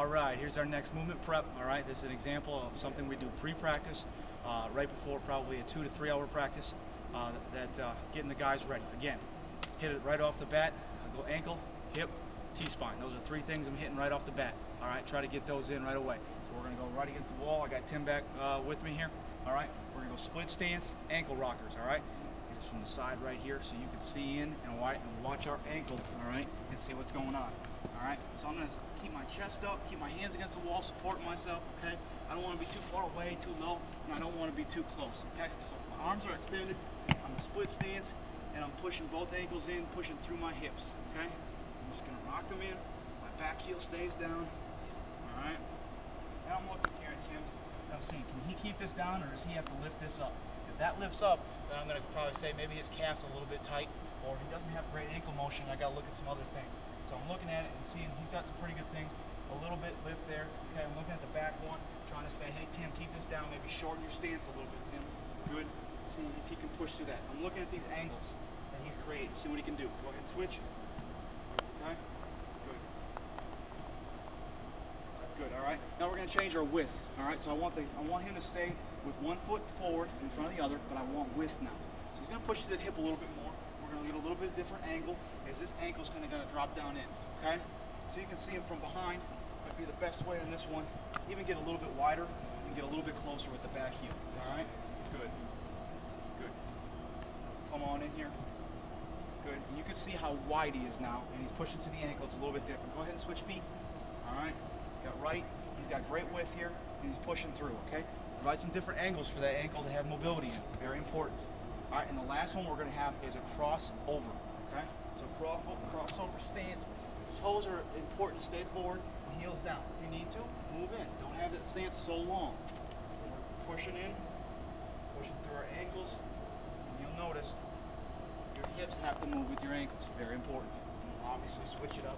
All right, here's our next movement prep. All right, this is an example of something we do pre-practice, right before probably a 2 to 3 hour practice, getting the guys ready. Again, hit it right off the bat. Go ankle, hip, T-spine. Those are 3 things I'm hitting right off the bat. All right, try to get those in right away. So we're gonna go right against the wall. I got Tim back with me here. All right, we're gonna go split stance, ankle rockers. All right, it's from the side right here, so you can see in and watch our ankle. All right, and see what's going on. All right, so I'm gonna keep my chest up, keep my hands against the wall, supporting myself. Okay, I don't want to be too far away, too low, and I don't want to be too close. Okay, so my arms are extended. I'm a split stance, and I'm pushing both ankles in, pushing through my hips. Okay, I'm just gonna rock them in. My back heel stays down. All right. Now I'm looking here at Tim's. I'm seeing, can he keep this down, or does he have to lift this up? If that lifts up, then I'm gonna probably say maybe his calf's a little bit tight, or he doesn't have great ankle motion. I gotta look at some other things. So I'm looking at it and seeing he's got some pretty good things. A little bit lift there. Okay, I'm looking at the back one, trying to say, hey Tim, keep this down. Maybe shorten your stance a little bit, Tim. Good. See if he can push through that. I'm looking at these angles that he's created. See what he can do. Go ahead and switch. Okay. Good. That's good. All right. Now we're going to change our width. All right. So I want him to stay with one foot forward in front of the other, but I want width now. So he's going to push the hip a little bit more. We're going to get a little bit different angle as this ankle's going to drop down in. Okay. So you can see him from behind. Might be the best way on this one. Even get a little bit wider and get a little bit closer with the back heel. All right. Good. Good. Come on in here. Good. And you can see how wide he is now, and he's pushing to the ankle. It's a little bit different. Go ahead and switch feet. All right. Got right. He's got great width here, and he's pushing through. Okay. Provide some different angles for that ankle to have mobility in. Very important. All right. And the last one we're going to have is a crossover. Okay. So crossover stance. Toes are important. Stay forward. Heels down. If you need to, move in. Don't have that stance so long. We're pushing in, pushing through our ankles, and you'll notice your hips have to move with your ankles. Very important. And obviously, switch it up.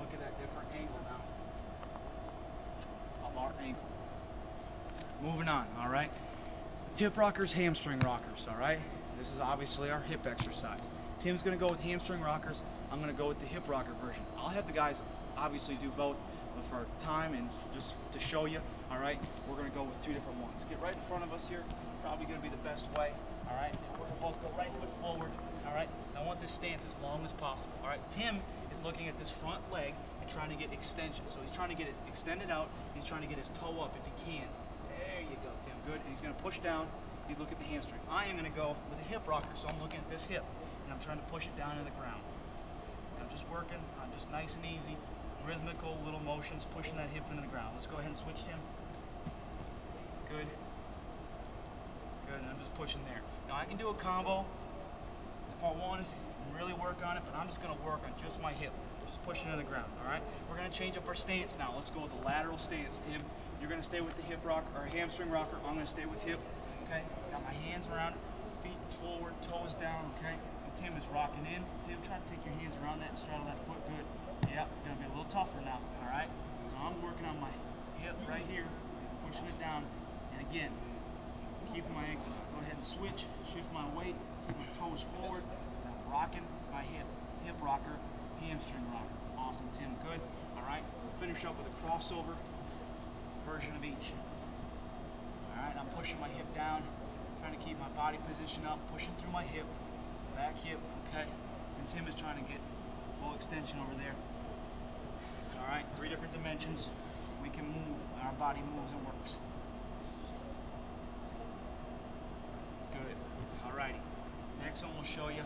Look at that different angle now of our ankle. Moving on. All right. Hip rockers, hamstring rockers. All right. This is obviously our hip exercise. Tim's going to go with hamstring rockers. I'm going to go with the hip rocker version. I'll have the guys obviously do both, but for time and just to show you, all right, we're going to go with 2 different ones. Get right in front of us here. Probably going to be the best way, all right? And we're going to both go right foot forward, all right? I want this stance as long as possible, all right? Tim is looking at this front leg and trying to get extension. So he's trying to get it extended out. He's trying to get his toe up if he can. There you go, Tim. Good. And he's going to push down. He's looking at the hamstring. I am going to go with a hip rocker, so I'm looking at this hip. I'm trying to push it down to the ground. And I'm just working, I'm just nice and easy, rhythmical little motions, pushing that hip into the ground. Let's go ahead and switch, Tim. Good. Good, and I'm just pushing there. Now I can do a combo if I wanted and really work on it, but I'm just gonna work on just my hip, just pushing it to the ground, all right? We're gonna change up our stance now. Let's go with a lateral stance, Tim. You're gonna stay with the hip rock, or hamstring rocker. I'm gonna stay with hip, okay? Got my hands around it, feet forward, toes down, okay? Tim is rocking in. Tim, try to take your hands around that and straddle that foot. Good. Yeah, gonna be a little tougher now. All right. So I'm working on my hip right here, pushing it down, and again, keeping my ankles. Go ahead and switch, shift my weight, keep my toes forward, rocking my hip rocker, hamstring rocker. Awesome, Tim. Good. All right. We'll finish up with a crossover version of each. All right. I'm pushing my hip down, trying to keep my body position up, pushing through my hip. Back hip, okay? And Tim is trying to get full extension over there. All right, 3 different dimensions. We can move, our body moves and works. Good, all righty. Next one we'll show you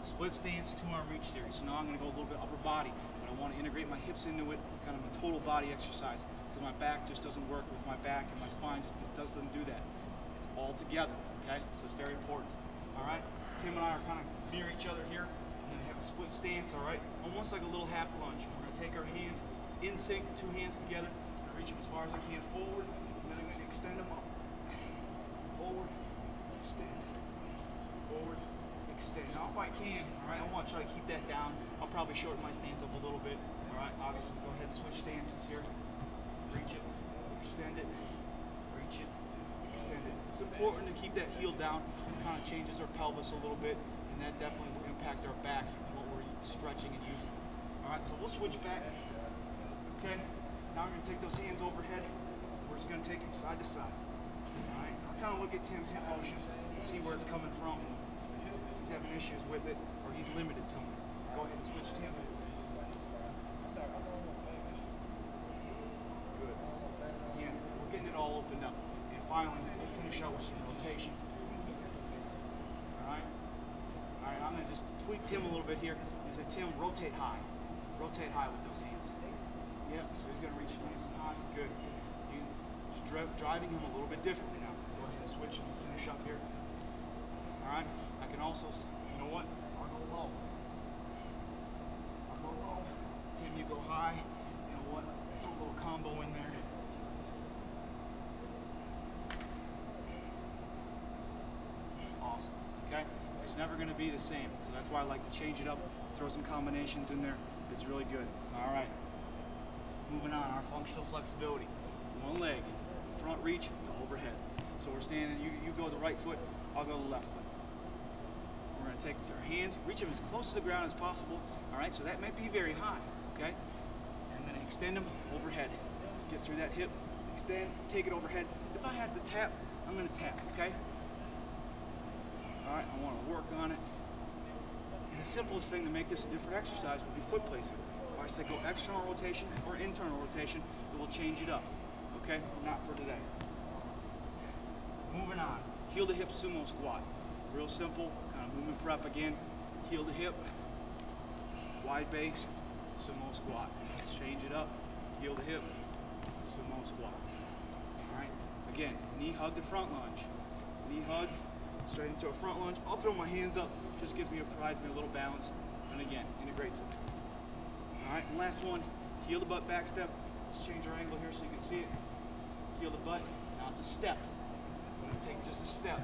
split stance, 2-arm reach series. So now I'm gonna go a little bit upper body, but I wanna integrate my hips into it, kind of a total body exercise, because my back just doesn't work with my back, and my spine just doesn't do that. It's all together, okay? So it's very important, all right? Tim and I are kind of near each other here. We're going to have a split stance, all right? Almost like a little half lunge. We're going to take our hands in sync, 2 hands together. I'm going to reach them as far as I can forward, and then I'm going to extend them up. Forward, extend. Forward, extend. Now if I can, all right, I want to try to keep that down. I'll probably shorten my stance up a little bit. All right, obviously go ahead and switch stances here. Reach it, extend it, reach it. It's important to keep that heel down. It kind of changes our pelvis a little bit, and that definitely will impact our back to what we're stretching and using. All right, so we'll switch back. Okay? Now we're going to take those hands overhead. We're just going to take them side to side. All right? I'll kind of look at Tim's hip motion and see where it's coming from. If he's having issues with it or he's limited somewhere. Go ahead and switch Tim. Good. Again, we're getting it all opened up. And finally, we'll finish out with some rotation. All right? All right, I'm going to just tweak Tim a little bit here. And say, Tim, rotate high. Rotate high with those hands. Yep, so he's going to reach nice and high. Good. He's driving him a little bit differently now. Go ahead and switch and finish up here. All right. I can also, you know what? I'll go low. I'll go low. Tim, you go high. You know what? Throw a little combo in there. Awesome. Okay? It's never going to be the same. So that's why I like to change it up. Throw some combinations in there. It's really good. All right. Moving on, our functional flexibility. One leg, front reach to overhead. So we're standing, you go the right foot, I'll go the left foot. We're gonna take our hands, reach them as close to the ground as possible. All right, so that might be very high, okay? And then extend them overhead. Just get through that hip, extend, take it overhead. If I have to tap, I'm gonna tap, okay? All right, I wanna work on it. And the simplest thing to make this a different exercise would be foot placement. If I say go external rotation or internal rotation, it will change it up. Okay? Not for today. Moving on. Heel to hip sumo squat. Real simple, kind of movement prep again. Heel to hip, wide base, sumo squat. Let's change it up. Heel to hip, sumo squat. Alright? Again, knee hug to front lunge. Knee hug, straight into a front lunge. I'll throw my hands up, just provides me a little balance. And again, integrates it. Alright, and last one, heel to butt back step. Let's change our angle here so you can see it. Heel to butt, now it's a step. I'm gonna take just a step.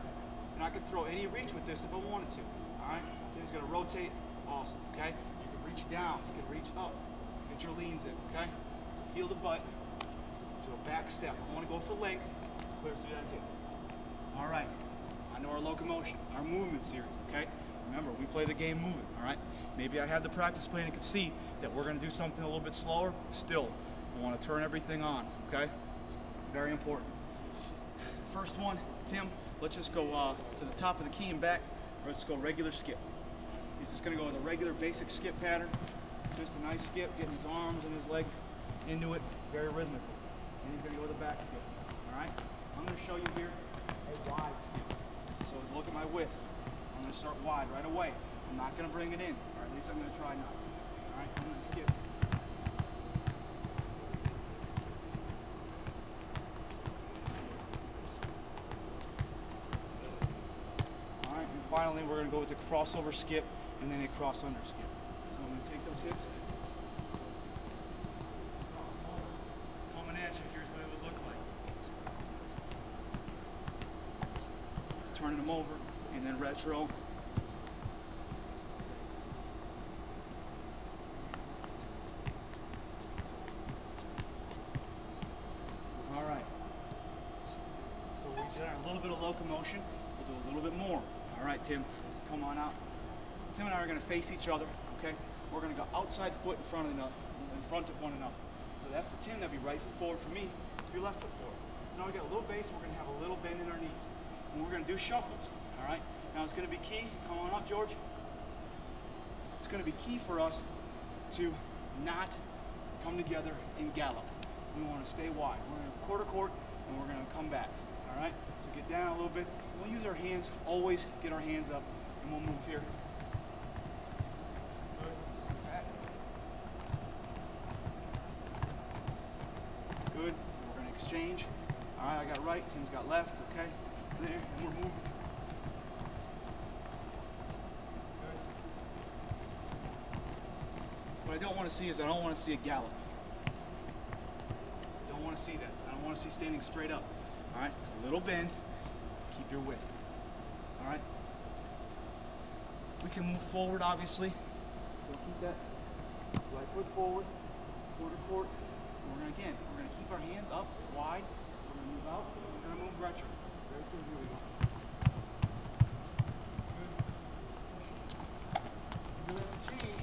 And I can throw any reach with this if I wanted to. Alright, Tim's gonna rotate, awesome, okay? You can reach down, you can reach up, get your leans in, okay? So heel to butt, to a back step. I wanna go for length, clear through that hip. Alright, onto our locomotion, our movement series, okay? Remember, we play the game moving, alright? Maybe I have the practice plan and can see that we're going to do something a little bit slower. Still, I want to turn everything on, okay? Very important. First one, Tim, let's just go to the top of the key and back. Let's go regular skip. He's just going to go with a regular basic skip pattern. Just a nice skip, getting his arms and his legs into it, very rhythmical. And he's going to go with a back skip, all right? I'm going to show you here a wide skip. So look at my width. I'm going to start wide right away. I'm not going to bring it in, or at least I'm going to try not to. All right, I'm going to skip. All right, and finally we're going to go with a crossover skip and then a cross under skip. So I'm going to take those hips. Coming at you, here's what it would look like. Turning them over and then retro. A little bit of locomotion, we'll do a little bit more. All right, Tim, come on out. Tim and I are going to face each other, okay? We're going to go outside foot in front of one another. So that for Tim, that'd be right foot forward. For me, it'd be left foot forward. So now we got a little base, and we're going to have a little bend in our knees. And we're going to do shuffles, all right? Now it's going to be key, come on up, George. It's going to be key for us to not come together and gallop. We want to stay wide. We're going to quarter court, and we're going to come back. All right, so get down a little bit. We'll use our hands, always get our hands up, and we'll move here. Good, we're gonna exchange. All right, I got right, Tim's got left, okay? There, and we're moving. Good. What I don't want to see is I don't want to see a gallop. I don't want to see that. I don't want to see standing straight up. All right, a little bend, keep your width. All right. We can move forward, obviously. So keep that right foot forward, quarter court. And we're gonna keep our hands up, wide. We're gonna move out, we're gonna move retro. Very soon, here we go. Good. You do that change,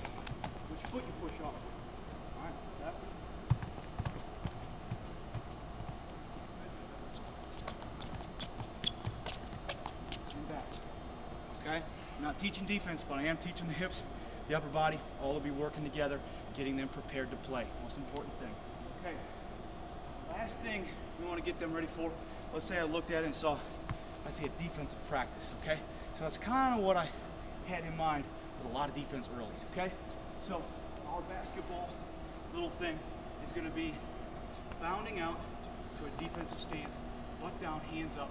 which foot you push off. All right, left, teaching defense, but I am teaching the hips, the upper body, all will be working together, getting them prepared to play. Most important thing. Okay, last thing we want to get them ready for, let's say I looked at it and saw, I see a defensive practice, okay? So that's kind of what I had in mind with a lot of defense early, okay? So our basketball little thing is going to be bounding out to a defensive stance, butt down, hands up,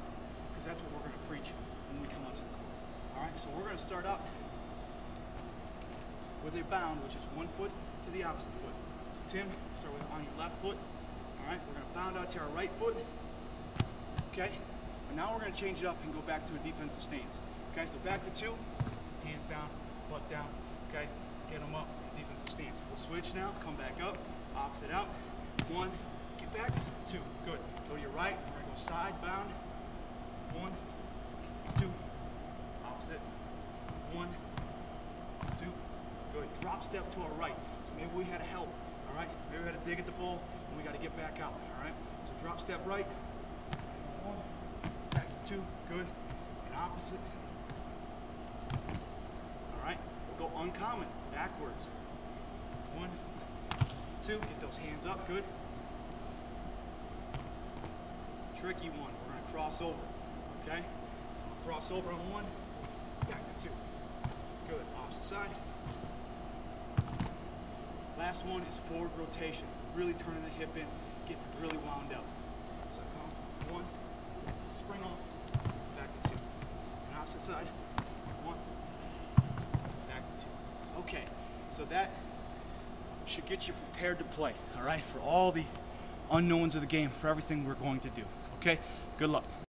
because that's what we're going to preach when we come out to the court. All right, so we're going to start out with a bound, which is 1 foot to the opposite foot. So Tim, start with on your left foot. All right, we're going to bound out to our right foot. Okay, and now we're going to change it up and go back to a defensive stance. Okay, so back to 2, hands down, butt down. Okay, get them up, defensive stance. We'll switch now, come back up, opposite out. 1, get back, 2, good. Go to your right, we're going to go side bound. 1, 2, opposite. 1, 2, good. Drop step to our right. So maybe we had to help, all right? Maybe we had to dig at the ball and we got to get back out, all right? So drop step right. 1, back to 2, good. And opposite. All right, we'll go uncommon, backwards. 1, 2, get those hands up, good. Tricky one, we're gonna cross over, okay? So we'll cross over on 1, back to 2. Good, opposite side. Last one is forward rotation, really turning the hip in, getting really wound up. So come, 1, spring off, back to 2. And opposite side, 1, back to 2. Okay, so that should get you prepared to play, all right, for all the unknowns of the game, for everything we're going to do, okay? Good luck.